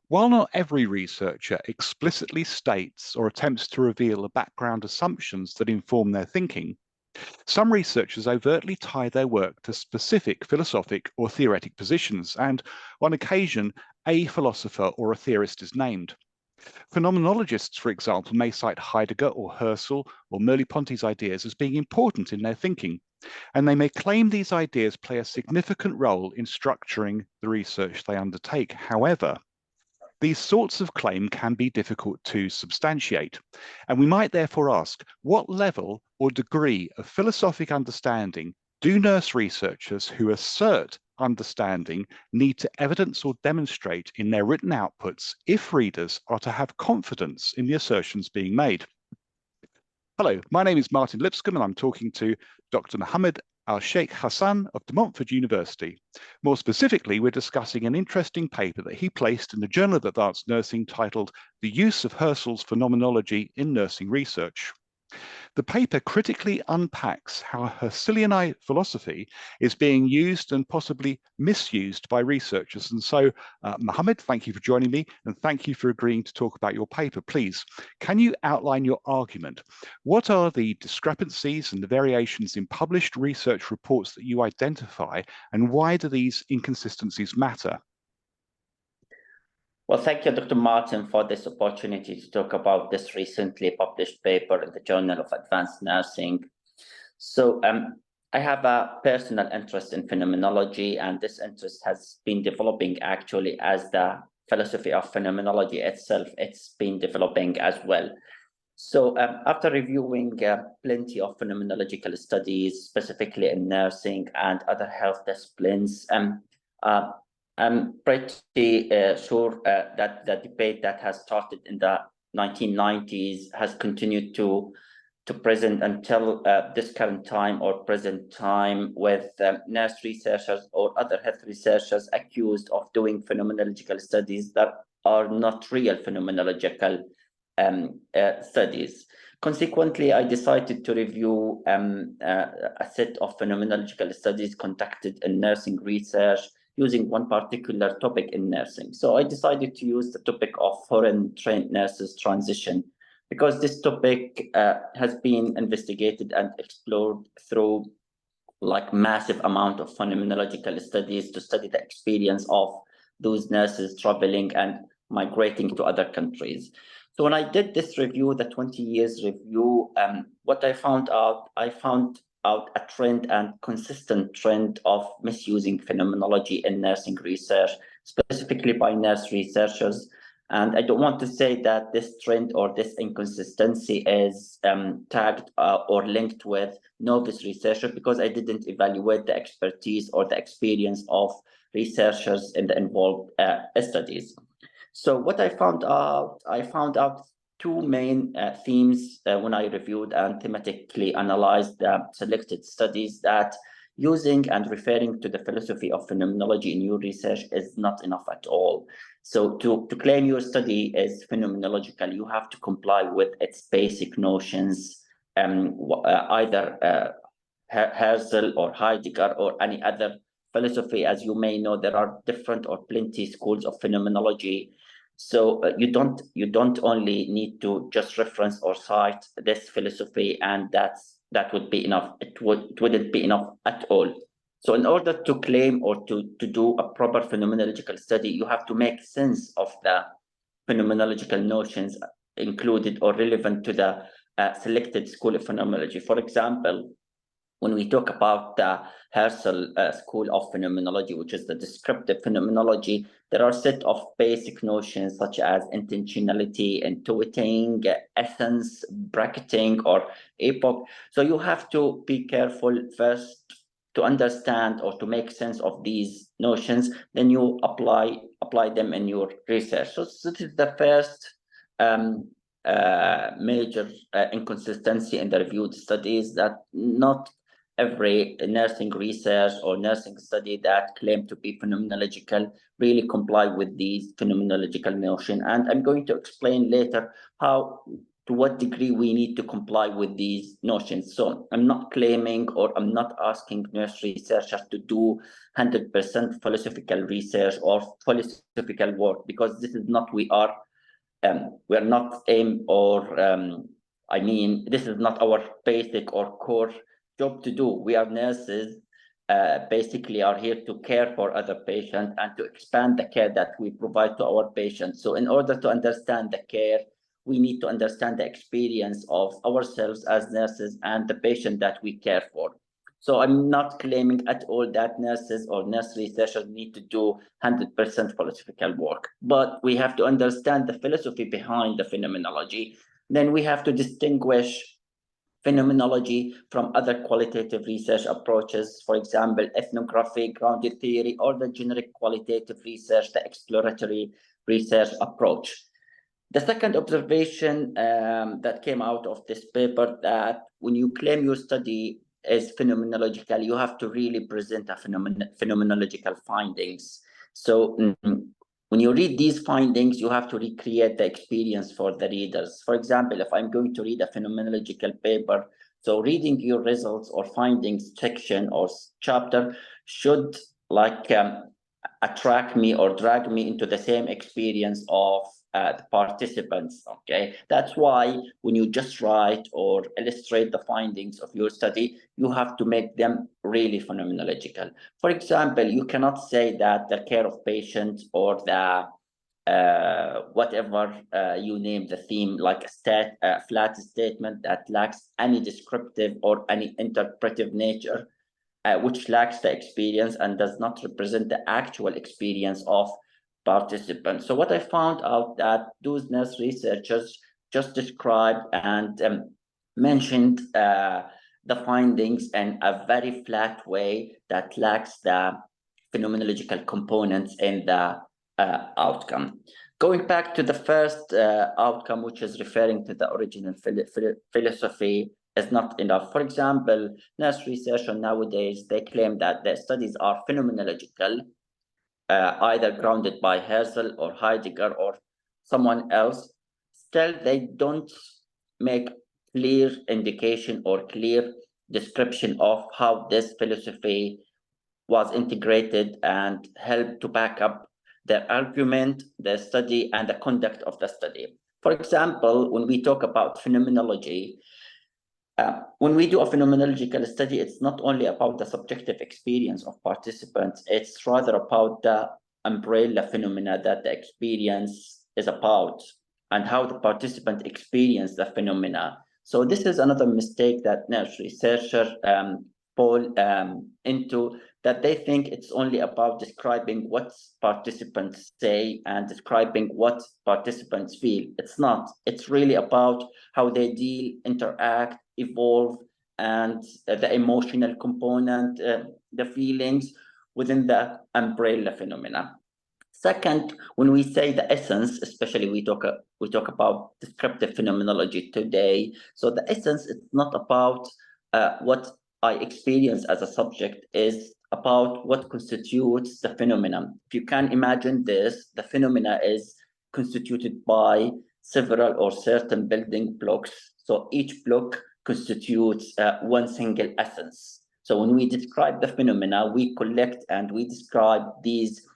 While not every researcher explicitly states or attempts to reveal the background assumptions that inform their thinking, some researchers overtly tie their work to specific philosophic or theoretic positions, and on occasion, a philosopher or a theorist is named. Phenomenologists, for example, may cite Heidegger or Husserl or Merleau-Ponty's ideas as being important in their thinking, and they may claim these ideas play a significant role in structuring the research they undertake. However, these sorts of claim can be difficult to substantiate, and we might therefore ask, what level or degree of philosophic understanding do nurse researchers who assert understanding need to evidence or demonstrate in their written outputs if readers are to have confidence in the assertions being made? Hello, my name is Martin Lipscomb, and I'm talking to Dr. Mohammed Al-Sheikh Hassan of the Montfort University. More specifically, we're discussing an interesting paper that he placed in the Journal of Advanced Nursing titled The Use of Husserl's Phenomenology in Nursing Research. The paper critically unpacks how Husserlian philosophy is being used and possibly misused by researchers. And so, Mohammed, thank you for joining me, and thank you for agreeing to talk about your paper. Please, can you outline your argument? What are the discrepancies and the variations in published research reports that you identify, and why do these inconsistencies matter? Well, thank you, Dr. Martin, for this opportunity to talk about this recently published paper in the Journal of Advanced Nursing. So I have a personal interest in phenomenology, and this interest has been developing actually as the philosophy of phenomenology itself. It's been developing as well. So after reviewing plenty of phenomenological studies, specifically in nursing and other health disciplines, I'm pretty sure that the debate that has started in the 1990s has continued to present until this current time or present time, with nurse researchers or other health researchers accused of doing phenomenological studies that are not real phenomenological studies. Consequently, I decided to review a set of phenomenological studies conducted in nursing research using one particular topic in nursing. So I decided to use the topic of foreign trained nurses transition, because this topic has been investigated and explored through like massive amount of phenomenological studies to study the experience of those nurses traveling and migrating to other countries. So when I did this review, the 20 years review, what I found out a trend and consistent trend of misusing phenomenology in nursing research, specifically by nurse researchers. And I don't want to say that this trend or this inconsistency is tagged or linked with novice researchers, because I didn't evaluate the expertise or the experience of researchers in the involved studies. So what I found out two main themes when I reviewed and thematically analyzed the selected studies, that using and referring to the philosophy of phenomenology in your research is not enough at all. So to claim your study is phenomenological, you have to comply with its basic notions, either Husserl or Heidegger or any other philosophy. As you may know, there are different or plenty schools of phenomenology. So you don't only need to just reference or cite this philosophy, and that would be enough. It wouldn't be enough at all. So in order to claim or to do a proper phenomenological study, you have to make sense of the phenomenological notions included or relevant to the selected school of phenomenology. For example, when we talk about the Husserl school of phenomenology, which is the descriptive phenomenology, there are a set of basic notions such as intentionality, intuiting, essence, bracketing, or epoch. So you have to be careful first to understand or to make sense of these notions, then you apply them in your research. So this is the first major inconsistency in the reviewed studies, that not every nursing research or nursing study that claim to be phenomenological really comply with these phenomenological notion. And I'm going to explain later how to what degree we need to comply with these notions. So I'm not claiming, or I'm not asking nurse researchers to do 100% philosophical research or philosophical work, because this is not we are not aim, or I mean, this is not our basic or core job to do. We are nurses, basically are here to care for other patients and to expand the care that we provide to our patients. So in order to understand the care, we need to understand the experience of ourselves as nurses and the patient that we care for. So I'm not claiming at all that nurses or nurse researchers need to do 100% philosophical work, but we have to understand the philosophy behind the phenomenology. Then we have to distinguish phenomenology from other qualitative research approaches, for example, ethnography, grounded theory, or the generic qualitative research, the exploratory research approach. The second observation that came out of this paper, that when you claim your study is phenomenological, you have to really present a phenomenological findings. So when you read these findings, you have to recreate the experience for the readers. For example, if I'm going to read a phenomenological paper, so reading your results or findings section or chapter should like attract me or drag me into the same experience of the participants. Okay, that's why when you just write or illustrate the findings of your study, you have to make them really phenomenological. For example, you cannot say that the care of patients or the whatever you name the theme, like a flat statement that lacks any descriptive or any interpretive nature, which lacks the experience and does not represent the actual experience of participants. So what I found out that those nurse researchers just described and mentioned the findings in a very flat way that lacks the phenomenological components in the outcome. Going back to the first outcome, which is referring to the original philosophy, is not enough. For example, nurse researchers nowadays, they claim that their studies are phenomenological, either grounded by Husserl or Heidegger or someone else. Still, they don't make clear indication or clear description of how this philosophy was integrated and helped to back up their argument, their study, and the conduct of the study. For example, when we talk about phenomenology, when we do a phenomenological study, it's not only about the subjective experience of participants, it's rather about the umbrella phenomena that the experience is about and how the participant experience the phenomena. So this is another mistake that nurse researchers fall into, that they think it's only about describing what participants say and describing what participants feel. It's not. It's really about how they deal, interact, evolve, and the emotional component, the feelings within the umbrella phenomena. Second, when we say the essence, especially we talk about descriptive phenomenology today. So the essence is not about what I experience as a subject, is about what constitutes the phenomenon. If you can imagine this, the phenomena is constituted by several or certain building blocks. So each block constitutes one single essence. So when we describe the phenomena, we collect and we describe these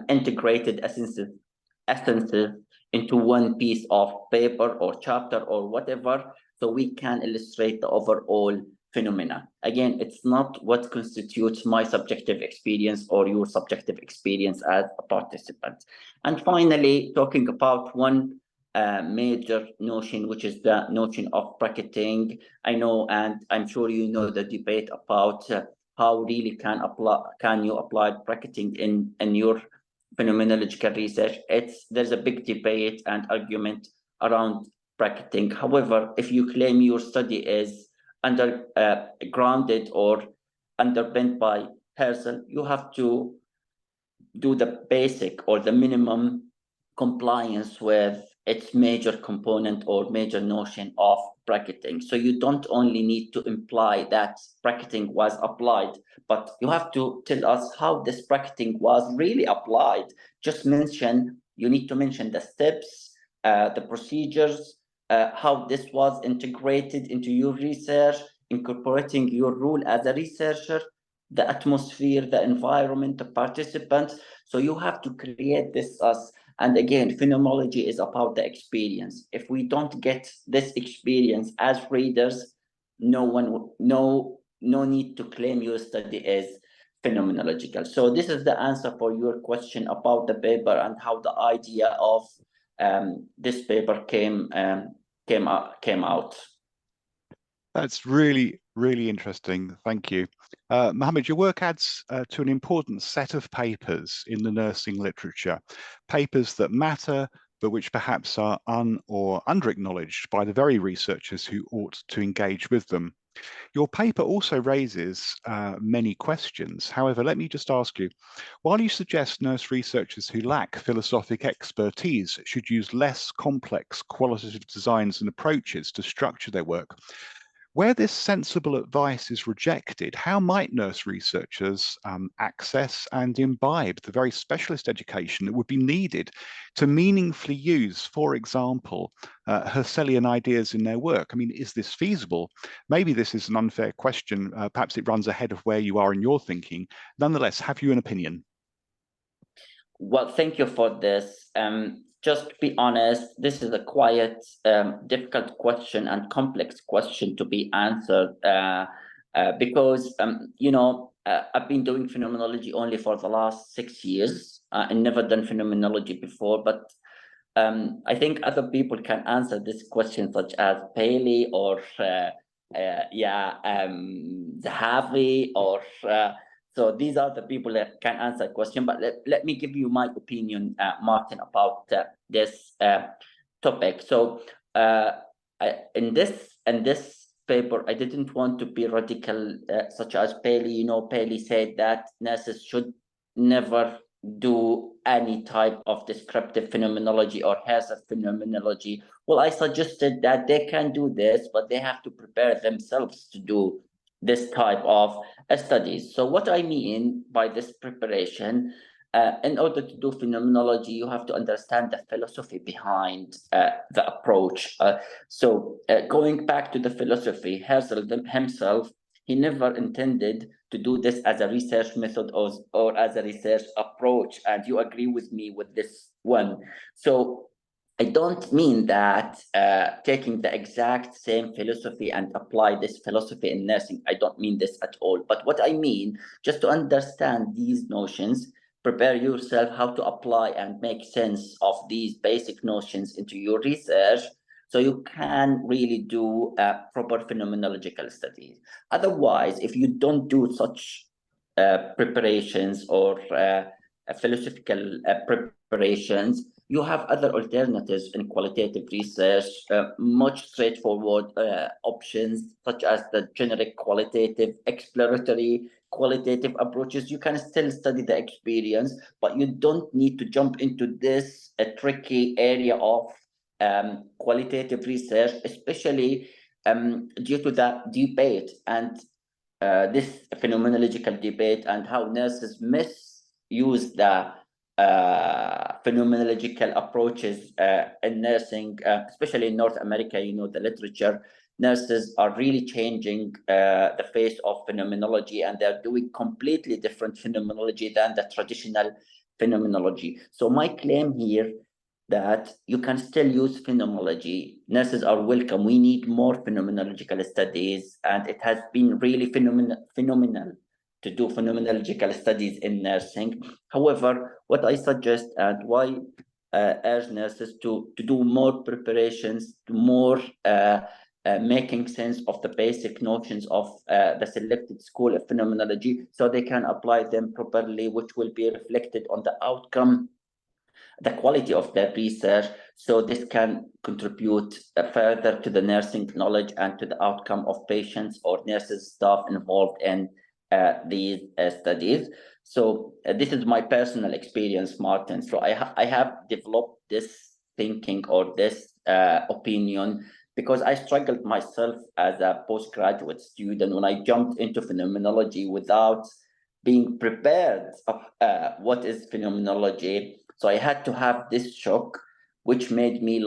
integrated essences into one piece of paper or chapter or whatever, so we can illustrate the overall phenomena. Again, it's not what constitutes my subjective experience or your subjective experience as a participant. And finally, talking about one major notion, which is the notion of bracketing. I know, and I'm sure you know, the debate about how really can you apply bracketing in your phenomenological research. There's a big debate and argument around bracketing. However, if you claim your study is grounded or underpinned by Husserl, you have to do the basic or the minimum compliance with its major component or major notion of bracketing. So you don't only need to imply that bracketing was applied, but you have to tell us how this bracketing was really applied. You need to mention the steps, the procedures, how this was integrated into your research, incorporating your role as a researcher, the atmosphere, the environment, the participants. So you have to create this us. And again, phenomenology is about the experience. If we don't get this experience as readers, no need to claim your study is phenomenological. So this is the answer for your question about the paper and how the idea of this paper came out. That's really, really interesting. Thank you. Mohammed, your work adds to an important set of papers in the nursing literature, papers that matter, but which perhaps are or under-acknowledged by the very researchers who ought to engage with them. Your paper also raises many questions. However, let me just ask you, while you suggest nurse researchers who lack philosophic expertise should use less complex qualitative designs and approaches to structure their work, where this sensible advice is rejected, how might nurse researchers access and imbibe the very specialist education that would be needed to meaningfully use, for example, Husserlian ideas in their work? I mean, is this feasible? Maybe this is an unfair question. Perhaps it runs ahead of where you are in your thinking. Nonetheless, have you an opinion? Well, thank you for this. Just to be honest, this is a quite difficult question and complex question to be answered because, I've been doing phenomenology only for the last 6 years and never done phenomenology before. But I think other people can answer this question, such as Paley or Zahavi or so these are the people that can answer the question. But let me give you my opinion, Martin, about this topic. So in this paper, I didn't want to be radical, such as Paley. Paley said that nurses should never do any type of descriptive phenomenology or hazard phenomenology. Well, I suggested that they can do this, but they have to prepare themselves to do this type of studies. So what I mean by this preparation, in order to do phenomenology, you have to understand the philosophy behind the approach. So going back to the philosophy, Husserl himself, he never intended to do this as a research method or as a research approach. And you agree with me with this one. So I don't mean that taking the exact same philosophy and apply this philosophy in nursing. I don't mean this at all. But what I mean, just to understand these notions, prepare yourself how to apply and make sense of these basic notions into your research, so you can really do proper phenomenological studies. Otherwise, if you don't do such preparations or philosophical preparations, you have other alternatives in qualitative research, much straightforward options, such as the generic qualitative, exploratory qualitative approaches. You can still study the experience, but you don't need to jump into this tricky area of qualitative research, especially due to the debate and this phenomenological debate and how nurses misuse the phenomenological approaches in nursing, especially in North America. The literature, nurses are really changing the face of phenomenology, and they're doing completely different phenomenology than the traditional phenomenology. So my claim here that you can still use phenomenology. Nurses are welcome. We need more phenomenological studies, and it has been really phenomenal to do phenomenological studies in nursing. However, what I suggest and why urge nurses to do more preparations, to more making sense of the basic notions of the selected school of phenomenology, so they can apply them properly, which will be reflected on the outcome, the quality of their research. So this can contribute further to the nursing knowledge and to the outcome of patients or nurses staff involved in these studies. So this is my personal experience, Martin. So I have developed this thinking or this opinion because I struggled myself as a postgraduate student when I jumped into phenomenology without being prepared of what is phenomenology. So I had to have this shock, which made me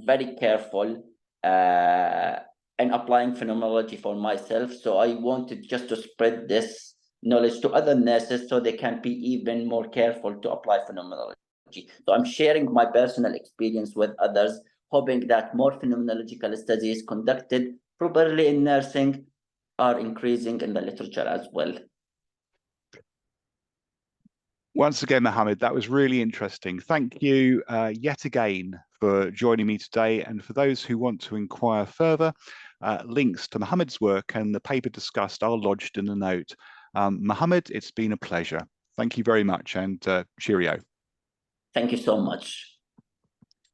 very careful and applying phenomenology for myself. So I wanted just to spread this knowledge to other nurses so they can be even more careful to apply phenomenology. So I'm sharing my personal experience with others, hoping that more phenomenological studies conducted properly in nursing are increasing in the literature as well. Once again, Mohammed, that was really interesting. Thank you yet again for joining me today. And for those who want to inquire further, links to Mohammed's work and the paper discussed are lodged in the note. Mohammed, it's been a pleasure. Thank you very much, and cheerio. Thank you so much.